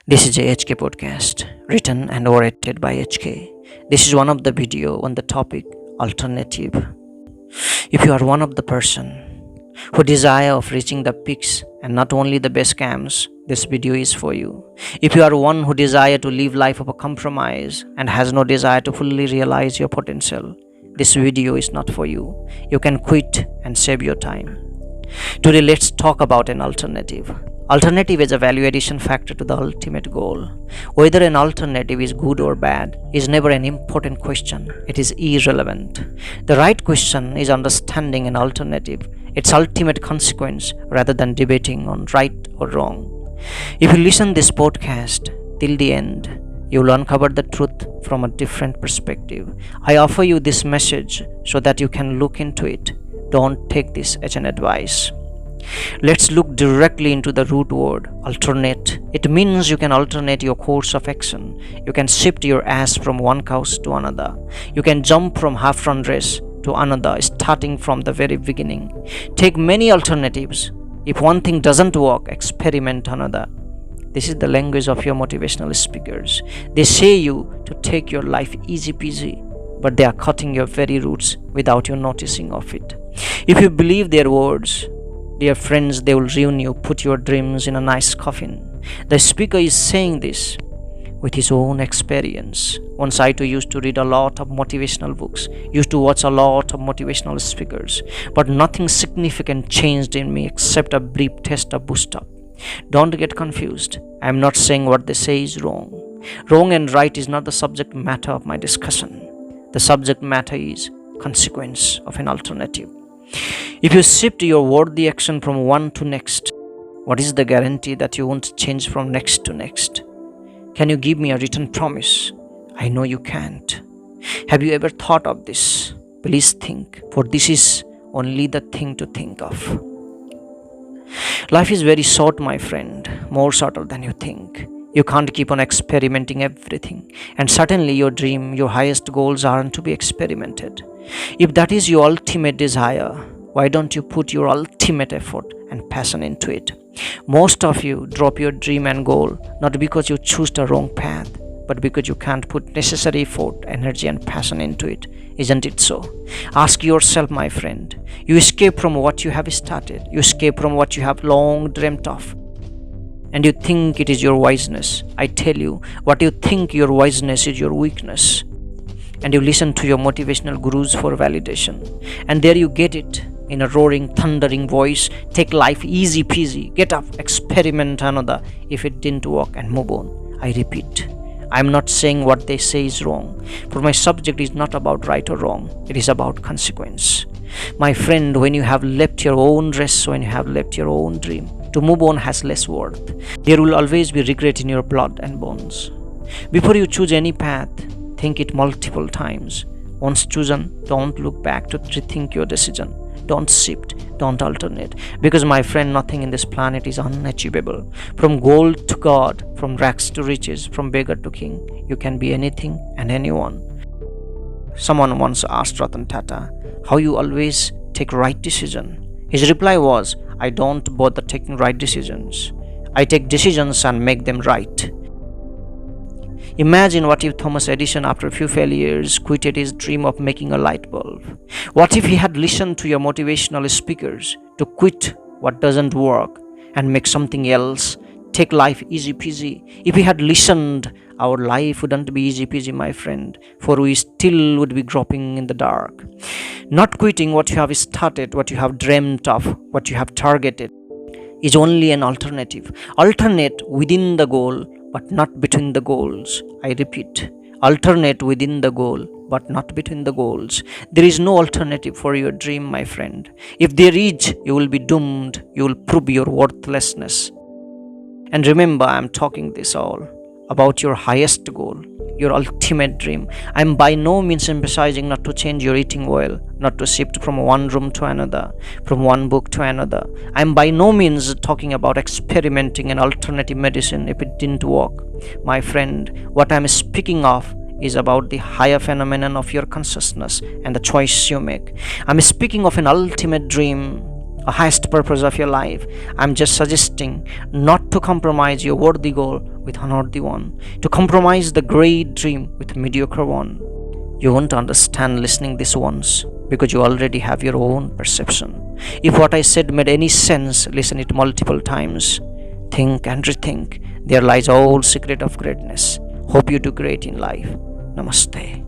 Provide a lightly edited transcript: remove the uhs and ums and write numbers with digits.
This is a HK podcast, written and orated by HK. This is one of the video on the topic alternative. If you are one of the person who desire of reaching the peaks and not only the best camps, this video is for you. If you are one who desire to live life of a compromise and has no desire to fully realize your potential, this video is not for you. You can quit and save your time. Today let's talk about an alternative. Alternative is a value addition factor to the ultimate goal. Whether an alternative is good or bad is never an important question. It is irrelevant. The right question is understanding an alternative, its ultimate consequence, rather than debating on right or wrong. If you listen this podcast till the end, you will uncover the truth from a different perspective. I offer you this message so that you can look into it. Don't take this as an advice. Let's look directly into the root word, alternate. It means you can alternate your course of action. You can shift your ass from one couch to another. You can jump from half-run race to another, starting from the very beginning. Take many alternatives. If one thing doesn't work, experiment another. This is the language of your motivational speakers. They say you to take your life easy peasy, but they are cutting your very roots without you noticing of it. If you believe their words, dear friends, they will ruin you, put your dreams in a nice coffin. The speaker is saying this with his own experience. Once I too used to read a lot of motivational books, used to watch a lot of motivational speakers, but nothing significant changed in me except a brief test of boost up. Don't get confused. I am not saying what they say is wrong. Wrong and right is not the subject matter of my discussion. The subject matter is consequence of an alternative. If you shift your worthy action from one to next, what is the guarantee that you won't change from next to next? Can you give me a written promise? I know you can't. Have you ever thought of this? Please think, for this is only the thing to think of. Life is very short, my friend, more shorter than you think. You can't keep on experimenting everything, and certainly your dream, your highest goals aren't to be experimented. If that is your ultimate desire, why don't you put your ultimate effort and passion into it? Most of you drop your dream and goal not because you choose the wrong path, but because you can't put necessary effort, energy and passion into it. Isn't it so? Ask yourself, my friend. You escape from what you have started. You escape from what you have long dreamt of. And you think it is your wiseness. I tell you, what you think your wiseness is your weakness. And you listen to your motivational gurus for validation. And there you get it in a roaring, thundering voice. Take life easy peasy. Get up, experiment another. If it didn't work, and move on. I repeat, I am not saying what they say is wrong. For my subject is not about right or wrong. It is about consequence. My friend, when you have left your own race, when you have left your own dream, to move on has less worth. There will always be regret in your blood and bones. Before you choose any path, think it multiple times. Once chosen, don't look back to rethink your decision. Don't shift, don't alternate. Because my friend, nothing in this planet is unachievable. From gold to God, from rags to riches, from beggar to king, you can be anything and anyone. Someone once asked Ratan Tata how you always take right decision. His reply was, I don't bother taking right decisions. I take decisions and make them right. Imagine what if Thomas Edison, after a few failures, quitted his dream of making a light bulb. What if he had listened to your motivational speakers to quit what doesn't work and make something else? Take life easy peasy. If he had listened, our life wouldn't be easy peasy, my friend, for we still would be groping in the dark. Not quitting what you have started, what you have dreamt of, what you have targeted, is only an alternative. Alternate within the goal, but not between the goals. I repeat, alternate within the goal, but not between the goals. There is no alternative for your dream, my friend. If there is, you will be doomed. You will prove your worthlessness. And remember, I am talking this all about your highest goal, your ultimate dream. I am by no means emphasizing not to change your eating oil, not to shift from one room to another, from one book to another. I am by no means talking about experimenting an alternative medicine if it didn't work. My friend, what I am speaking of is about the higher phenomenon of your consciousness and the choice you make. I am speaking of an ultimate dream, a highest purpose of your life. I'm just suggesting not to compromise your worthy goal with unworthy one, to compromise the great dream with mediocre one. You won't understand listening this once because you already have your own perception. If what I said made any sense, listen it multiple times. Think and rethink. There lies all secret of greatness. Hope you do great in life. Namaste.